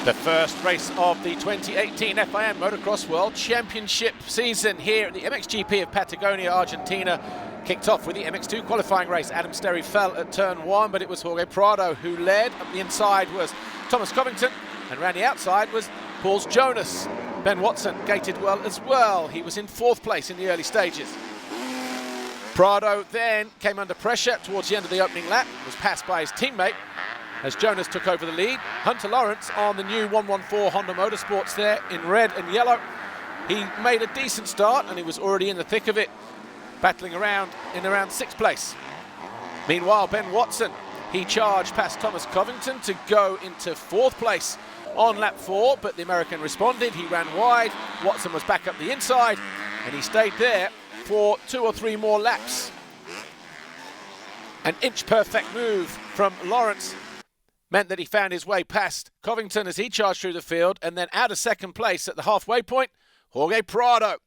The first race of the 2018 FIM Motocross World Championship season here at the MXGP of Patagonia, Argentina. Kicked off with the MX2 qualifying race. Adam Sterry fell at turn 1, but it was Jorge Prado who led. Up the inside was Thomas Covington, and around the outside was Paul Jonas. Ben Watson gated well as well. He was in 4th place in the early stages. Prado then came under pressure towards the end of the opening lap, was passed by his teammate as Jonas took over the lead. Hunter Lawrence on the new 114 Honda Motorsports there in red and yellow. He made a decent start and he was already in the thick of it, battling around in around 6th place. Meanwhile, Ben Watson, he charged past Thomas Covington to go into 4th place on lap 4, but the American responded. He ran wide. Watson was back up the inside and he stayed there for 2 or 3 more laps. An inch perfect move from Lawrence meant that he found his way past Covington as he charged through the field, and then out of 2nd place at the halfway point, Jorge Prado.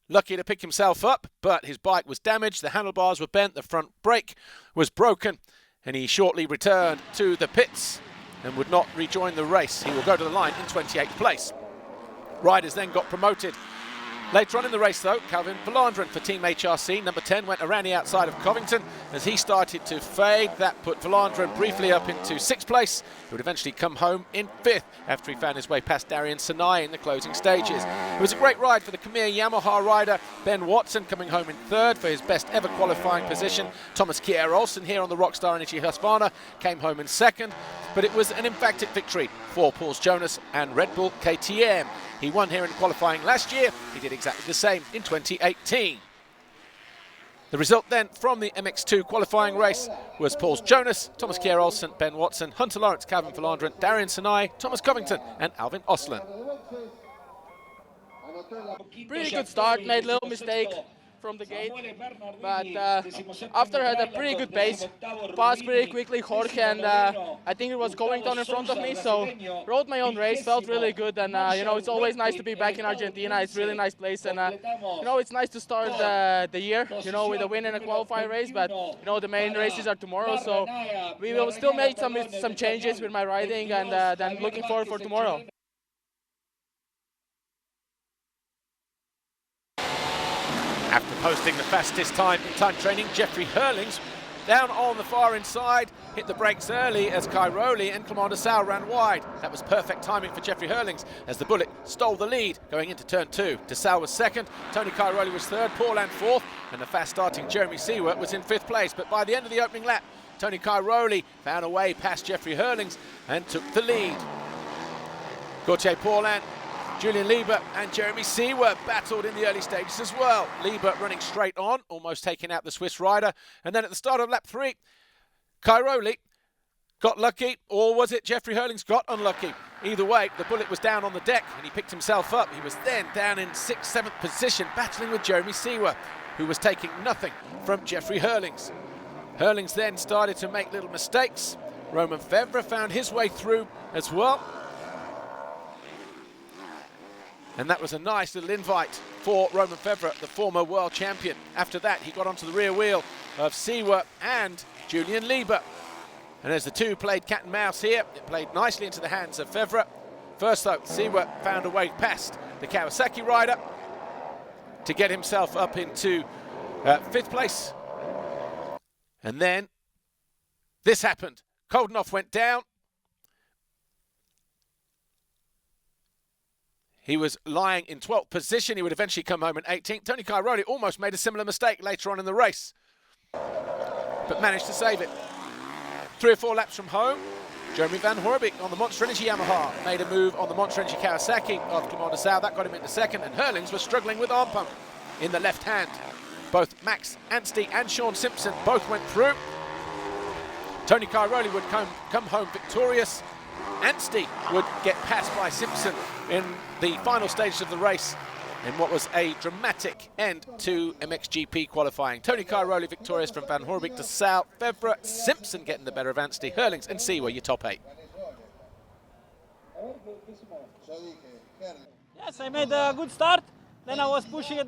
Lucky to pick himself up, but his bike was damaged, the handlebars were bent, the front brake was broken, and he shortly returned to the pits and would not rejoin the race. He will go to the line in 28th place. Riders then got promoted. Later on in the race, though, Calvin Valandren for Team HRC, number 10, went around the outside of Covington as he started to fade. That put Valandren briefly up into 6th place. He would eventually come home in 5th after he found his way past Darian Sanai in the closing stages. It was a great ride for the Khmer Yamaha rider Ben Watson, coming home in 3rd for his best ever qualifying position. Thomas Kjær Olsen here on the Rockstar Energy Husqvarna came home in 2nd, but it was an emphatic victory for Paul Jonas and Red Bull KTM. He won here in qualifying last year. He did exactly the same in 2018. The result then from the MX2 qualifying race was Paul Jonas, Thomas Kjær Olsen, Ben Watson, Hunter Lawrence, Calvin Valandren, Darian Sanai, Thomas Covington and Alvin Osland. Pretty good start, made a little mistake from the gate, but after I had a pretty good pace, passed pretty quickly Jorge, and I think it was going down in front of me, so rode my own race, felt really good, and you know, it's always nice to be back in Argentina. It's a really nice place, and you know, it's nice to start the year, you know, with a win in a qualifying race, but you know, the main races are tomorrow, so we will still make some changes with my riding, and then looking forward for tomorrow. After posting the fastest time in time training, Jeffrey Hurlings down on the far inside, hit the brakes early as Cairoli and Clement Dessau ran wide. That was perfect timing for Jeffrey Hurlings as the Bullet stole the lead going into turn 2. Dessau was 2nd, Tony Cairoli was 3rd, Paul and 4th, and the fast starting Jeremy Seward was in 5th place. But by the end of the opening lap, Tony Cairoli found a way past Jeffrey Hurlings and took the lead. Gauthier Paulin, Julian Lieber and Jeremy Seward battled in the early stages as well. Lieber running straight on, almost taking out the Swiss rider. And then at the start of lap 3, Cairoli got lucky, or was it Jeffrey Hurlings got unlucky? Either way, the Bullet was down on the deck and he picked himself up. He was then down in 6th, 7th position, battling with Jeremy Seward, who was taking nothing from Jeffrey Hurlings. Hurlings then started to make little mistakes. Romain Febvre found his way through as well. And that was a nice little invite for Romain Febvre, the former world champion. After that, he got onto the rear wheel of Seward and Julian Lieber. And as the two played cat and mouse here, it played nicely into the hands of Febvre. First, though, Seward found a way past the Kawasaki rider to get himself up into 5th place. And then this happened. Koldenhoff went down. He was lying in 12th position. He would eventually come home in 18th. Tony Cairoli almost made a similar mistake later on in the race, but managed to save it. 3 or 4 laps from home, Jeremy Van Horebeke on the Monster Energy Yamaha made a move on the Monster Energy Kawasaki of Clement Dessau. That got him into 2nd, and Hurlings was struggling with arm pump in the left hand. Both Max Anstey and Sean Simpson both went through. Tony Cairoli would come home victorious. Anstey would get passed by Simpson in the final stages of the race in what was a dramatic end to MXGP qualifying. Tony Cairoli victorious from Van Horebeke to Dessau, Febvre, Simpson getting the better of Anstey, Hurlings and Seward your top 8. Yes, I made a good start. Then I was pushed a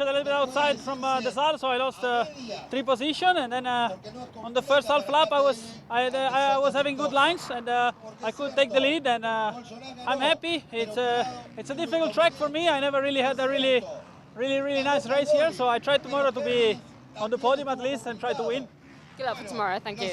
little bit outside from Dessau, so I lost 3 positions. And then on the first half lap, I was I was having good lines, and I could take the lead, and I'm happy. It's a difficult track for me. I never really had a really nice race here, so I try tomorrow to be on the podium at least and try to win. Good luck for tomorrow. Thank you.